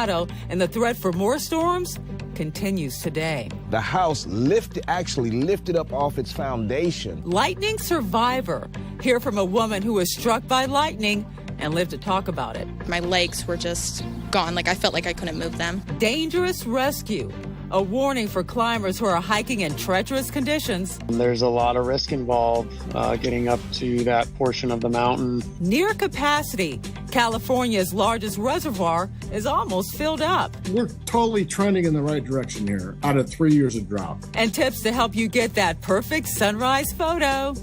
Colorado, and the threat for more storms continues today. The house actually lifted up off its foundation. Lightning survivor. Hear from a woman who was struck by lightning and lived to talk about it. My legs were just gone. I felt like I couldn't move them. Dangerous rescue. A warning for climbers who are hiking in treacherous conditions. There's a lot of risk involved getting up to that portion of the mountain. Near capacity. California's largest reservoir is almost filled up. We're totally trending in the right direction here out of 3 years of drought. And tips to help you get that perfect sunrise photo.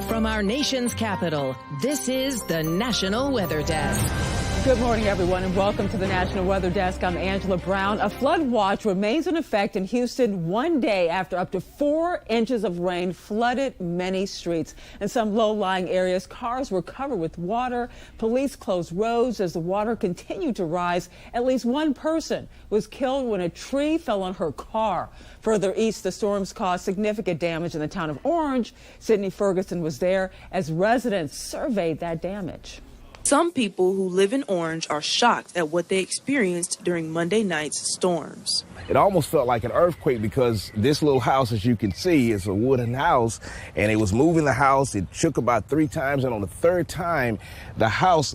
From our nation's capital, this is the National Weather Desk. Good morning, everyone, and welcome to the National Weather Desk. I'm Angela Brown. A flood watch remains in effect in Houston 1 day after up to 4 inches of rain flooded many streets. In some low-lying areas, cars were covered with water. Police closed roads as the water continued to rise. At least one person was killed when a tree fell on her car. Further east, the storms caused significant damage in the town of Orange. Sydney Ferguson was there as residents surveyed that damage. Some people who live in Orange are shocked at what they experienced during Monday night's storms. It almost felt like an earthquake because this little house, as you can see, is a wooden house, and it was moving the house. It shook about 3 times, and on the 3rd time, the house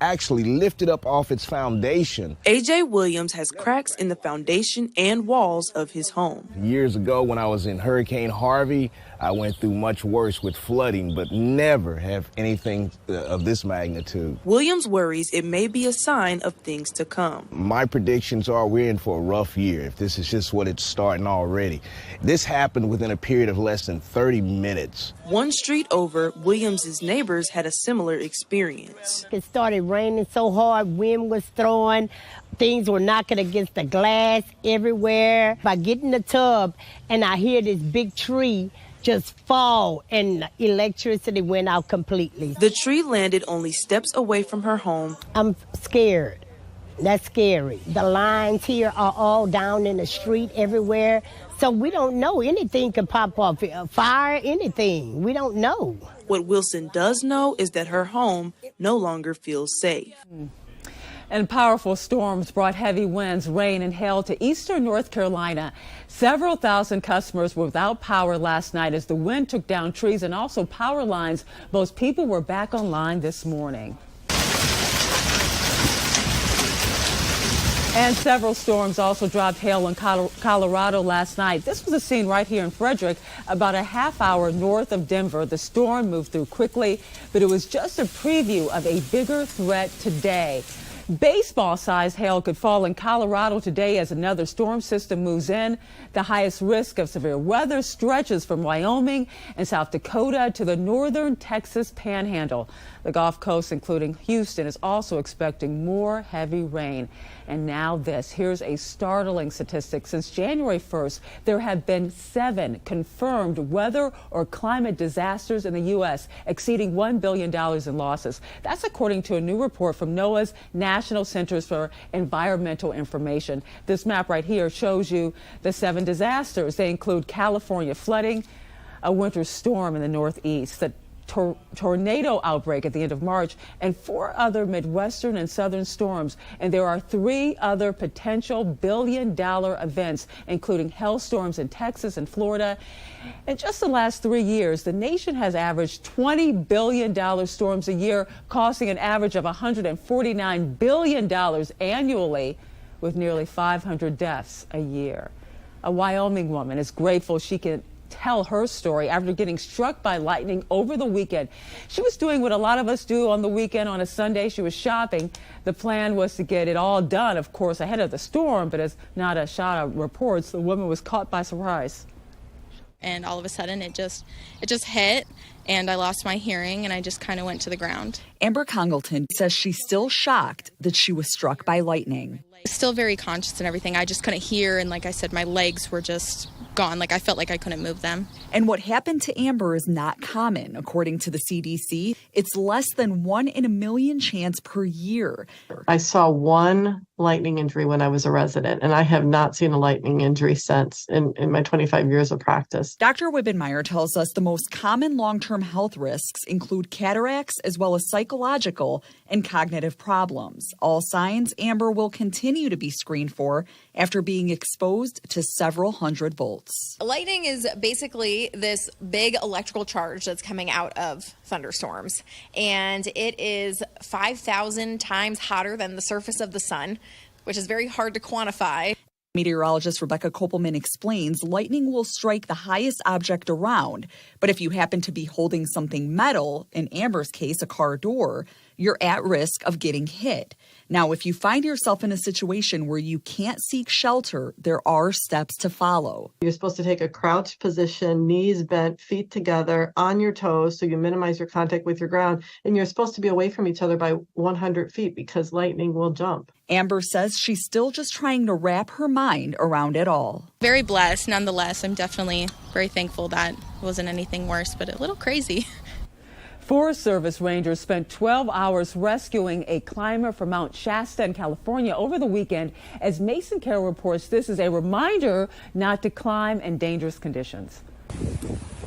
actually lifted up off its foundation. A.J. Williams has cracks in the foundation and walls of his home. Years ago, when I was in Hurricane Harvey, I went through much worse with flooding, but never have anything of this magnitude. Williams worries it may be a sign of things to come. My predictions are we're in for a rough year if this is just what it's starting already. This happened within a period of less than 30 minutes. One street over, Williams' neighbors had a similar experience. It started raining so hard, wind was throwing, things were knocking against the glass everywhere. I get in the tub and I hear this big tree just fall, and electricity went out completely. The tree landed only steps away from her home. I'm scared. That's scary. The lines here are all down in the street everywhere, so we don't know. Anything could pop off, fire, anything. We don't know. What Wilson does know is that her home no longer feels safe. And powerful storms brought heavy winds, rain, and hail to eastern North Carolina. Several thousand customers were without power last night as the wind took down trees and also power lines. Most people were back online this morning. And several storms also dropped hail in Colorado last night. This was a scene right here in Frederick, about a half hour north of Denver. The storm moved through quickly, but it was just a preview of a bigger threat today. Baseball-sized hail could fall in Colorado today as another storm system moves in. The highest risk of severe weather stretches from Wyoming and South Dakota to the northern Texas panhandle. The Gulf Coast, including Houston, is also expecting more heavy rain. And now this. Here's a startling statistic. Since January 1st, there have been 7 confirmed weather or climate disasters in the U.S., exceeding $1 billion in losses. That's according to a new report from NOAA's National Centers for Environmental Information. This map right here shows you the 7 disasters. They include California flooding, a winter storm in the Northeast, the tornado outbreak at the end of March, and 4 other Midwestern and Southern storms. And there are 3 other potential billion-dollar events, including hailstorms in Texas and Florida. In just the last 3 years, the nation has averaged $20 billion storms a year, costing an average of $149 billion annually, with nearly 500 deaths a year. A Wyoming woman is grateful she can tell her story after getting struck by lightning over the weekend. She was doing what a lot of us do on the weekend on a Sunday. She was shopping. The plan was to get it all done, of course, ahead of the storm, but as Nada Shada reports, the woman was caught by surprise. And all of a sudden it just hit, and I lost my hearing, and I just kind of went to the ground. Amber Congleton says she's still shocked that she was struck by lightning. Still very conscious and everything. I just couldn't hear, and like I said, my legs were just gone. I felt like I couldn't move them. And what happened to Amber is not common. According to the CDC, it's less than 1 in a million chance per year. I saw one lightning injury when I was a resident, and I have not seen a lightning injury since in my 25 years of practice. Dr. Wibbenmeyer tells us the most common long-term long-term health risks include cataracts as well as psychological and cognitive problems. All signs Amber will continue to be screened for after being exposed to several hundred volts. Lightning is basically this big electrical charge that's coming out of thunderstorms, and it is 5,000 times hotter than the surface of the sun, which is very hard to quantify. Meteorologist Rebecca Kopelman explains lightning will strike the highest object around, but if you happen to be holding something metal, in Amber's case, a car door, you're at risk of getting hit. Now, if you find yourself in a situation where you can't seek shelter, there are steps to follow. You're supposed to take a crouched position, knees bent, feet together, on your toes, so you minimize your contact with your ground. And you're supposed to be away from each other by 100 feet because lightning will jump. Amber says she's still just trying to wrap her mind around it all. Very blessed, nonetheless. I'm definitely very thankful that it wasn't anything worse, but a little crazy. Forest Service rangers spent 12 hours rescuing a climber from Mount Shasta in California over the weekend. As Mason Carroll reports, this is a reminder not to climb in dangerous conditions.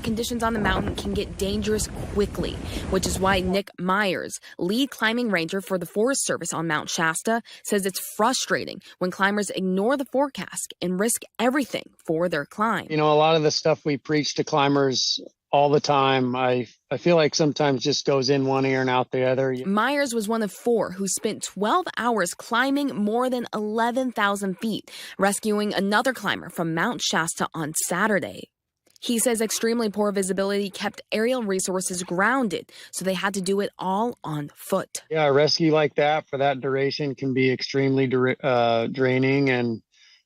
Conditions on the mountain can get dangerous quickly, which is why Nick Myers, lead climbing ranger for the Forest Service on Mount Shasta, says it's frustrating when climbers ignore the forecast and risk everything for their climb. You know, a lot of the stuff we preach to climbers all the time, I feel like sometimes just goes in one ear and out the other. Myers was one of 4 who spent 12 hours climbing more than 11,000 feet, rescuing another climber from Mount Shasta on Saturday. He says extremely poor visibility kept aerial resources grounded, so they had to do it all on foot. Yeah, a rescue like that for that duration can be extremely draining, and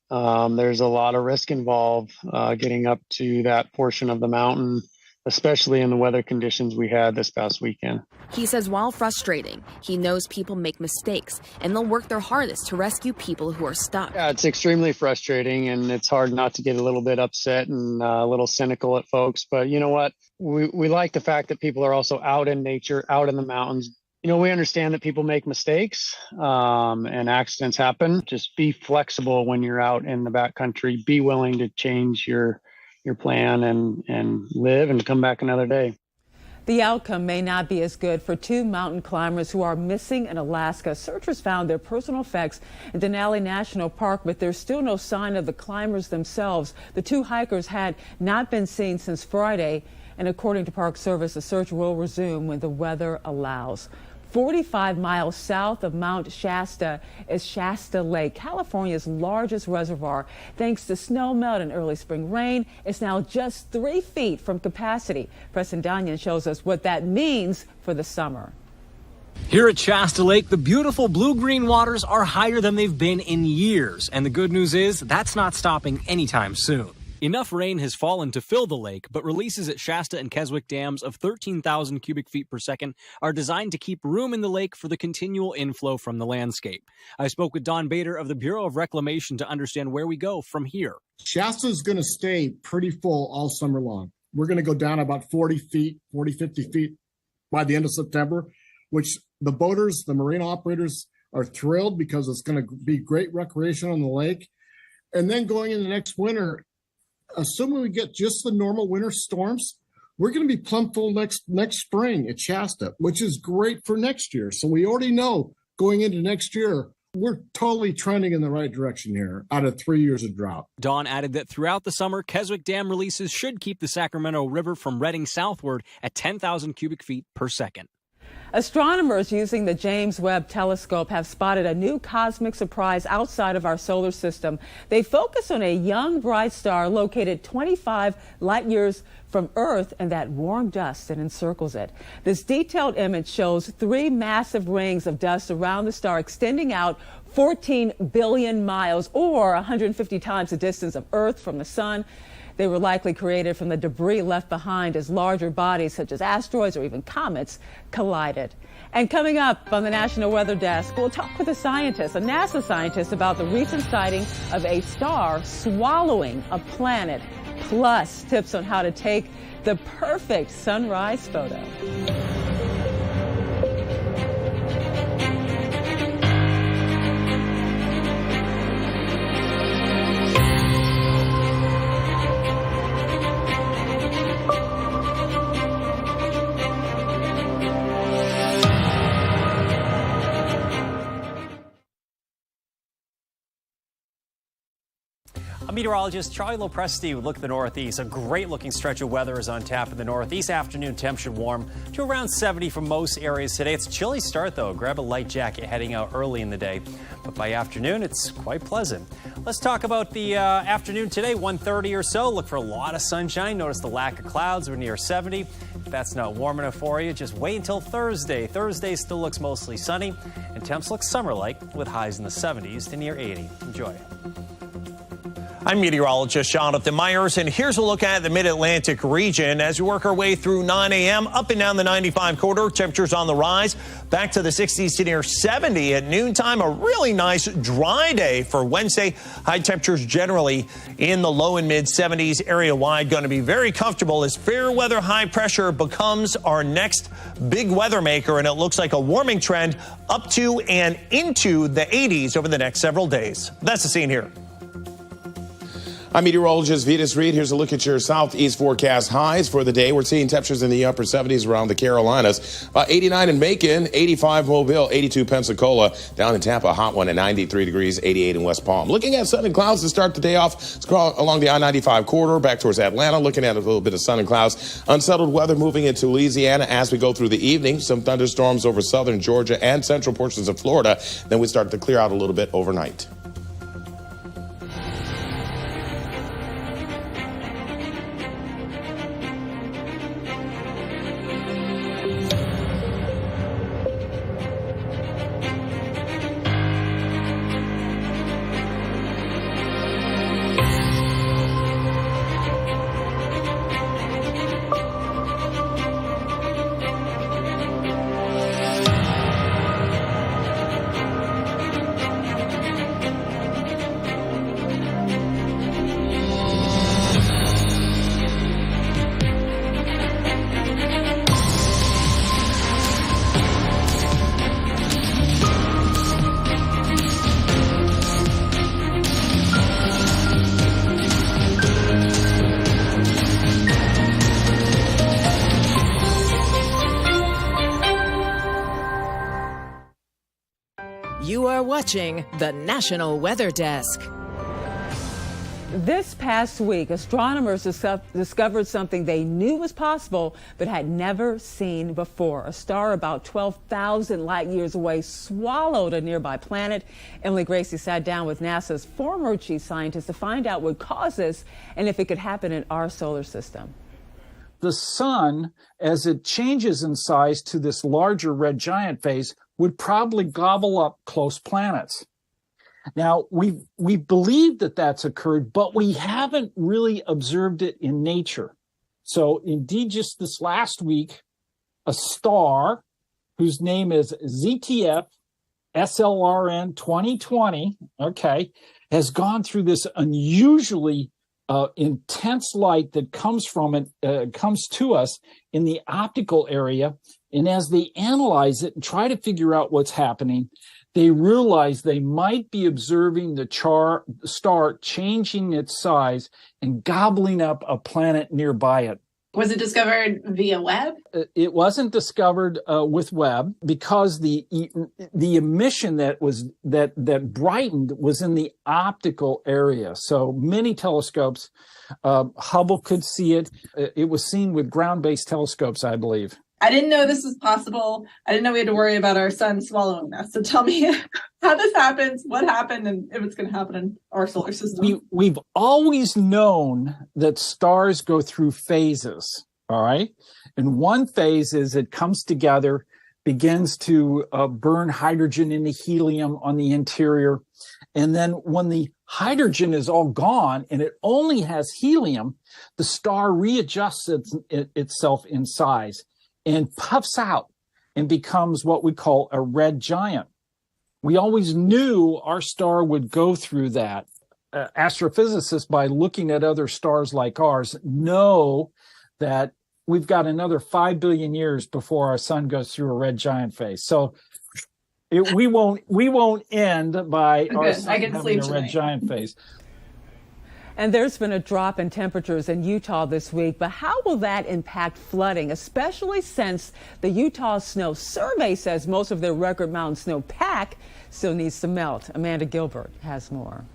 there's a lot of risk involved getting up to that portion of the mountain, especially in the weather conditions we had this past weekend. He says while frustrating, he knows people make mistakes and they'll work their hardest to rescue people who are stuck. Yeah, it's extremely frustrating, and it's hard not to get a little bit upset and a little cynical at folks. But you know what? We like the fact that people are also out in nature, out in the mountains. You know, we understand that people make mistakes and accidents happen. Just be flexible when you're out in the backcountry. Be willing to change your plan and live and come back another day. The outcome may not be as good for 2 mountain climbers who are missing in Alaska. Searchers found their personal effects in Denali National Park, but there's still no sign of the climbers themselves. The 2 hikers had not been seen since Friday, and according to Park Service, the search will resume when the weather allows. 45 miles south of Mount Shasta is Shasta Lake, California's largest reservoir. Thanks to snow melt and early spring rain, it's now just 3 feet from capacity. Preston Danyan shows us what that means for the summer. Here at Shasta Lake, the beautiful blue-green waters are higher than they've been in years. And the good news is that's not stopping anytime soon. Enough rain has fallen to fill the lake, but releases at Shasta and Keswick dams of 13,000 cubic feet per second are designed to keep room in the lake for the continual inflow from the landscape. I spoke with Don Bader of the Bureau of Reclamation to understand where we go from here. Shasta is going to stay pretty full all summer long. We're going to go down about 40 feet, 50 feet by the end of September, which the boaters, the marine operators are thrilled because it's going to be great recreation on the lake. And then going into next winter, assuming we get just the normal winter storms, we're going to be plumb full next spring at Shasta, which is great for next year. So we already know going into next year, we're totally trending in the right direction here out of 3 years of drought. Don added that throughout the summer, Keswick Dam releases should keep the Sacramento River from Redding southward at 10,000 cubic feet per second. Astronomers using the James Webb Telescope have spotted a new cosmic surprise outside of our solar system. They focus on a young bright star located 25 light years from Earth and that warm dust that encircles it. This detailed image shows 3 massive rings of dust around the star extending out 14 billion miles, or 150 times the distance of Earth from the sun. They were likely created from the debris left behind as larger bodies such as asteroids or even comets collided. And coming up on the National Weather Desk, we'll talk with a NASA scientist, about the recent sighting of a star swallowing a planet, plus tips on how to take the perfect sunrise photo. I'm meteorologist Charlie Lopresti with Look at the Northeast. A great-looking stretch of weather is on tap in the Northeast. Afternoon temps should warm to around 70 for most areas today. It's a chilly start, though. Grab a light jacket heading out early in the day. But by afternoon, it's quite pleasant. Let's talk about the afternoon today, 1:30 or so. Look for a lot of sunshine. Notice the lack of clouds. We're near 70. If that's not warm enough for you, just wait until Thursday. Thursday still looks mostly sunny, and temps look summer-like with highs in the 70s to near 80. Enjoy. I'm meteorologist Jonathan Myers, and here's a look at the mid-Atlantic region as we work our way through 9 a.m. up and down the 95 corridor. Temperatures on the rise, back to the 60s to near 70 at noontime. A really nice dry day for Wednesday. High temperatures generally in the low and mid 70s area-wide. Going to be very comfortable as fair weather high pressure becomes our next big weather maker, and it looks like a warming trend up to and into the 80s over the next several days. That's the scene here. I'm meteorologist Vitas Reed. Here's a look at your southeast forecast highs for the day. We're seeing temperatures in the upper 70s around the Carolinas. 89 in Macon, 85 Mobile, 82 Pensacola. Down in Tampa, a hot one at 93 degrees, 88 in West Palm. Looking at sun and clouds to start the day off along the I-95 corridor back towards Atlanta. Looking at a little bit of sun and clouds. Unsettled weather moving into Louisiana as we go through the evening. Some thunderstorms over southern Georgia and central portions of Florida. Then we start to clear out a little bit overnight. You are watching the National Weather Desk. This past week, astronomers discovered something they knew was possible but had never seen before. A star about 12,000 light years away swallowed a nearby planet. Emily Gracie sat down with NASA's former chief scientist to find out what caused this and if it could happen in our solar system. The sun, as it changes in size to this larger red giant phase, would probably gobble up close planets. Now, we believe that that's occurred, but we haven't really observed it in nature. So indeed, just this last week, a star whose name is ZTF SLRN 2020, has gone through this unusually intense light that comes from it, comes to us in the optical area. And as they analyze it and try to figure out what's happening, they realize they might be observing the star changing its size and gobbling up a planet nearby it. Was it discovered via Webb? It wasn't discovered with Webb because the emission that brightened was in the optical area. So many telescopes, Hubble could see it. It was seen with ground-based telescopes, I believe. I didn't know this was possible. I didn't know we had to worry about our sun swallowing us. So tell me how this happens, what happened, and if it's going to happen in our solar system. We've always known that stars go through phases, all right? And one phase is it comes together, begins to burn hydrogen into helium on the interior. And then when the hydrogen is all gone and it only has helium, the star readjusts itself in size and puffs out and becomes what we call a red giant. We always knew our star would go through that. Astrophysicists, by looking at other stars like ours, know that we've got another 5 billion years before our sun goes through a red giant phase. So we won't end by our sun having a red giant phase. And there's been a drop in temperatures in Utah this week, but how will that impact flooding, especially since the Utah Snow Survey says most of their record mountain snow pack still needs to melt? Amanda Gilbert has more.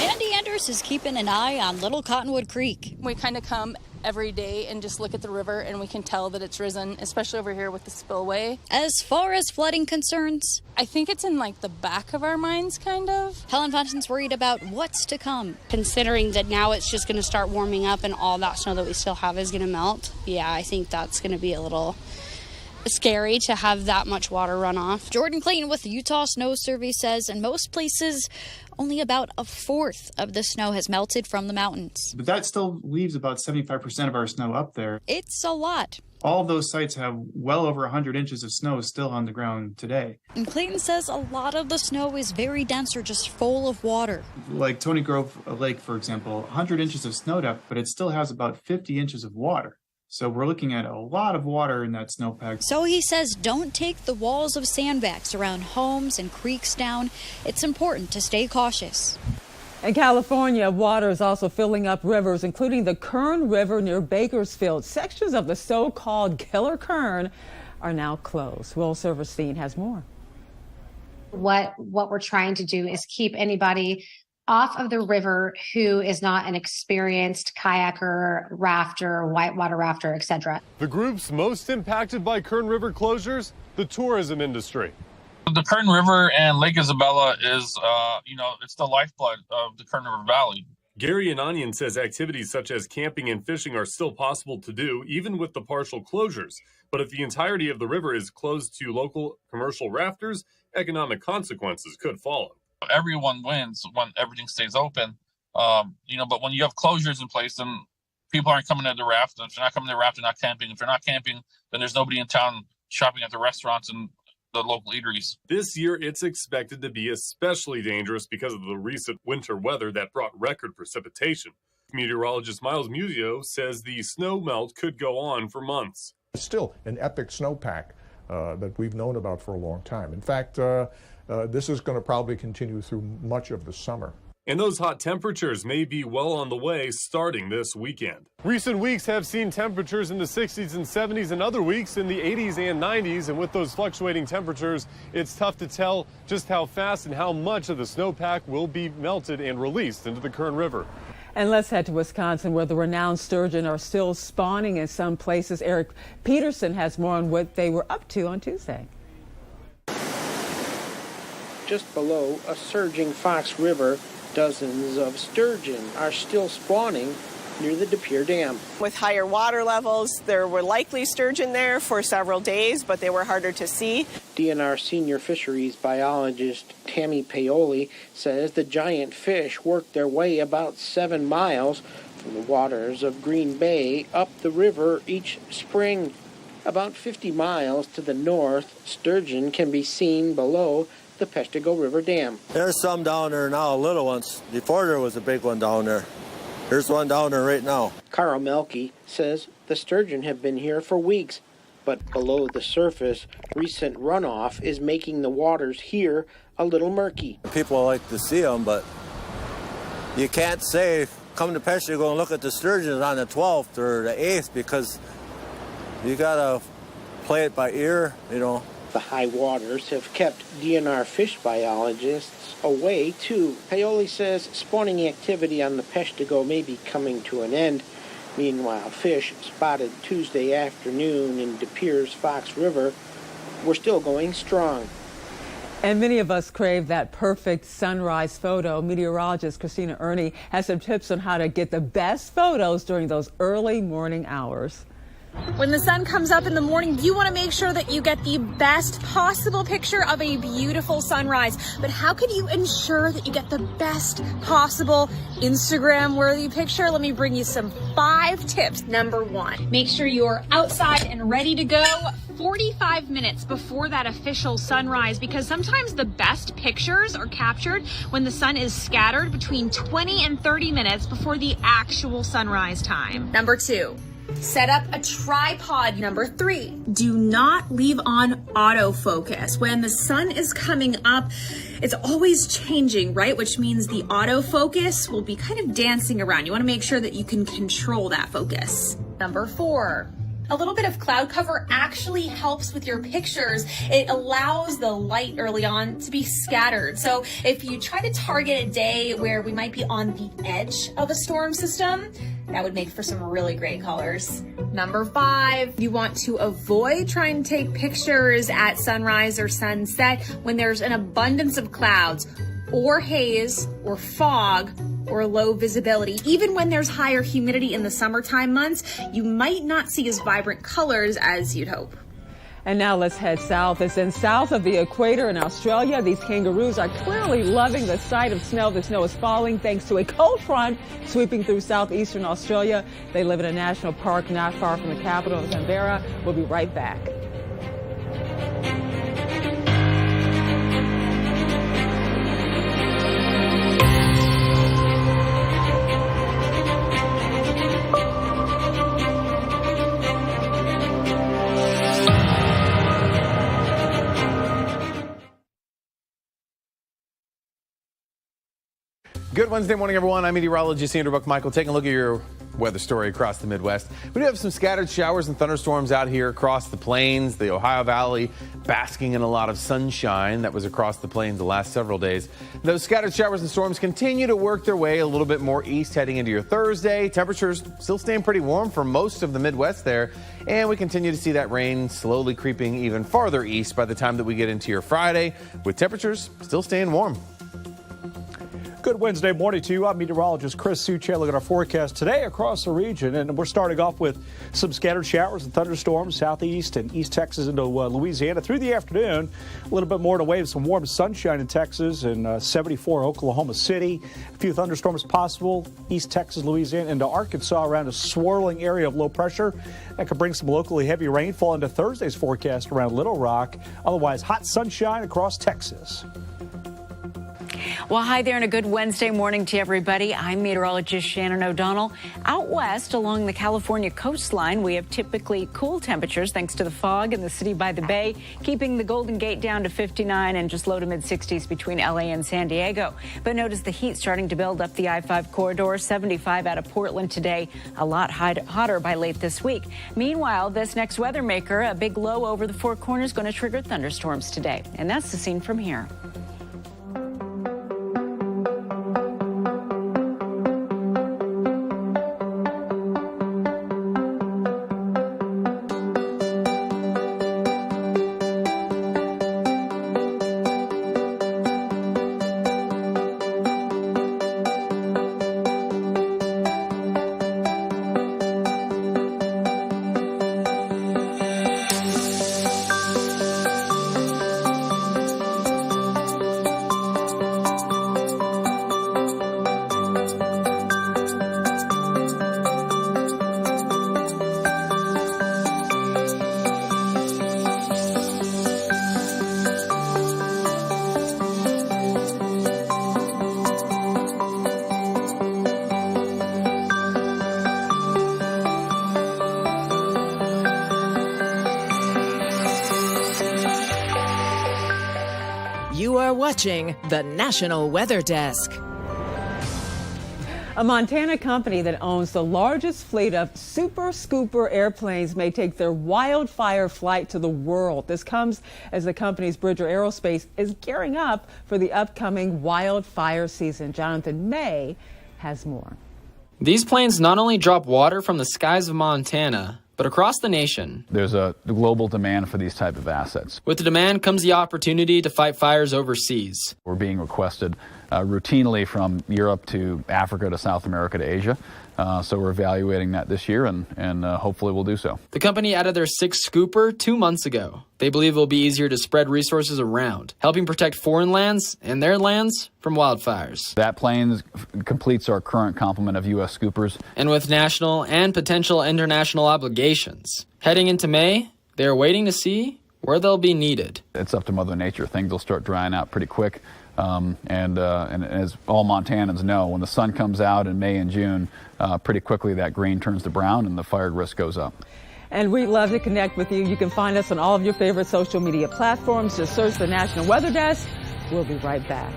Mandy Anders is keeping an eye on Little Cottonwood Creek. We kind of come every day and just look at the river, and we can tell that it's risen, especially over here with the spillway. As far as flooding concerns, I think it's in like the back of our minds, kind of. Helen Fontain's worried about what's to come. Considering that now it's just going to start warming up and all that snow that we still have is going to melt, yeah, I think that's going to be a little scary to have that much water run off. Jordan Clayton with the Utah Snow Survey says in most places, only about a fourth of the snow has melted from the mountains. But that still leaves about 75% of our snow up there. It's a lot. All of those sites have well over 100 inches of snow still on the ground today. And Clayton says a lot of the snow is very dense or just full of water. Like Tony Grove Lake, for example, 100 inches of snow depth, but it still has about 50 inches of water. So we're looking at a lot of water in that snowpack. So he says don't take the walls of sandbags around homes and creeks down. It's important to stay cautious. In California, water is also filling up rivers, including the Kern River near Bakersfield. Sections of the so-called Killer Kern are now closed. Will Silverstein has more. What we're trying to do is keep anybody off of the river who is not an experienced kayaker, rafter, whitewater rafter, etc. The groups most impacted by Kern River closures, the tourism industry. The Kern River and Lake Isabella is, it's the lifeblood of the Kern River Valley. Gary Ananian says activities such as camping and fishing are still possible to do, even with the partial closures. But if the entirety of the river is closed to local commercial rafters, economic consequences could follow. Everyone wins when everything stays open, but when you have closures in place, then people aren't coming to the raft. If they're not coming to the raft, they're not camping. If they're not camping, then there's nobody in town shopping at the restaurants and the local eateries. This year, it's expected to be especially dangerous because of the recent winter weather that brought record precipitation. Meteorologist Miles Musio says the snow melt could go on for months. It's still an epic snowpack that we've known about for a long time. In fact, this is going to probably continue through much of the summer. And those hot temperatures may be well on the way starting this weekend. Recent weeks have seen temperatures in the 60s and 70s and other weeks in the 80s and 90s. And with those fluctuating temperatures, it's tough to tell just how fast and how much of the snowpack will be melted and released into the Kern River. And let's head to Wisconsin, where the renowned sturgeon are still spawning in some places. Eric Peterson has more on what they were up to on Tuesday. Just below a surging Fox River, dozens of sturgeon are still spawning near the De Pere Dam. With higher water levels, there were likely sturgeon there for several days, but they were harder to see. DNR senior fisheries biologist Tammy Paoli says the giant fish worked their way about 7 miles from the waters of Green Bay up the river each spring. About 50 miles to the north, sturgeon can be seen below the Peshtigo River Dam. There's some down there now, little ones. Before there was a big one down there. There's one down there right now. Carl Melke says the sturgeon have been here for weeks, but below the surface, recent runoff is making the waters here a little murky. People like to see them, but you can't say, come to Peshtigo and look at the sturgeons on the 12th or the 8th, because you gotta play it by ear, The high waters have kept DNR fish biologists away, too. Paoli says spawning activity on the Peshtigo may be coming to an end. Meanwhile, fish spotted Tuesday afternoon in De Pere's Fox River were still going strong. And many of us crave that perfect sunrise photo. Meteorologist Christina Ernie has some tips on how to get the best photos during those early morning hours. When the sun comes up in the morning, you want to make sure that you get the best possible picture of a beautiful sunrise. But how can you ensure that you get the best possible Instagram-worthy picture? Let me bring you some 5 tips. Number 1, make sure you're outside and ready to go 45 minutes before that official sunrise, because sometimes the best pictures are captured when the sun is scattered between 20 and 30 minutes before the actual sunrise time. Number 2, set up a tripod. Number 3, do not leave on autofocus. When the sun is coming up, it's always changing, right? Which means the autofocus will be kind of dancing around. You want to make sure that you can control that focus. Number 4, A little bit of cloud cover actually helps with your pictures. It allows the light early on to be scattered. So if you try to target a day where we might be on the edge of a storm system, that would make for some really great colors. Number 5, you want to avoid trying to take pictures at sunrise or sunset when there's an abundance of clouds or haze or fog or low visibility. Even when there's higher humidity in the summertime months, you might not see as vibrant colors as you'd hope. And now let's head south. As in south of the equator in Australia, these kangaroos are clearly loving the sight of snow. The snow is falling thanks to a cold front sweeping through southeastern Australia. They live in a national park not far from the capital of Canberra. We'll be right back. Good Wednesday morning, everyone. I'm meteorologist Andrew Buckmichael taking a look at your weather story across the Midwest. We do have some scattered showers and thunderstorms out here across the plains, the Ohio Valley, basking in a lot of sunshine that was across the plains the last several days. Those scattered showers and storms continue to work their way a little bit more east heading into your Thursday. Temperatures still staying pretty warm for most of the Midwest there. And we continue to see that rain slowly creeping even farther east by the time that we get into your Friday, with temperatures still staying warm. Good Wednesday morning to you. I'm meteorologist Chris Suche. Look at our forecast today across the region, and we're starting off with some scattered showers and thunderstorms southeast and east Texas into Louisiana through the afternoon. A little bit more in the way of some warm sunshine in Texas and 74 Oklahoma City. A few thunderstorms possible east Texas, Louisiana into Arkansas around a swirling area of low pressure that could bring some locally heavy rainfall into Thursday's forecast around Little Rock. Otherwise, hot sunshine across Texas. Well, hi there and a good Wednesday morning to everybody. I'm meteorologist Shannon O'Donnell. Out west along the California coastline, we have typically cool temperatures thanks to the fog in the city by the bay, keeping the Golden Gate down to 59 and just low to mid 60s between LA and San Diego. But notice the heat starting to build up the I-5 corridor, 75 out of Portland today, a lot hotter by late this week. Meanwhile, this next weather maker, a big low over the Four Corners, going to trigger thunderstorms today. And that's the scene from here. You are watching the National Weather Desk. A Montana company that owns the largest fleet of Super Scooper airplanes may take their wildfire flight to the world. This comes as the company's Bridger Aerospace is gearing up for the upcoming wildfire season. Jonathan May has more. These planes not only drop water from the skies of Montana, but across the nation. There's a global demand for these type of assets. With the demand comes the opportunity to fight fires overseas. We're being requested routinely from Europe to Africa to South America to Asia. So we're evaluating that this year, and hopefully we'll do so. The company added their sixth scooper 2 months ago. They believe it will be easier to spread resources around, helping protect foreign lands and their lands from wildfires. That plane completes our current complement of U.S. scoopers. And with national and potential international obligations. Heading into May, they are waiting to see where they'll be needed. It's up to Mother Nature. Things will start drying out pretty quick. And as all Montanans know, when the sun comes out in May and June, pretty quickly that green turns to brown and the fire risk goes up. And we'd love to connect with you. You can find us on all of your favorite social media platforms. Just search the National Weather Desk. We'll be right back.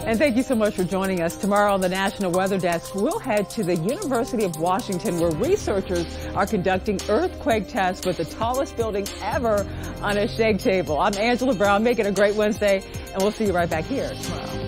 And thank you so much for joining us. Tomorrow on the National Weather Desk, we'll head to the University of Washington, where researchers are conducting earthquake tests with the tallest building ever on a shake table. I'm Angela Brown. Make it a great Wednesday, and we'll see you right back here tomorrow.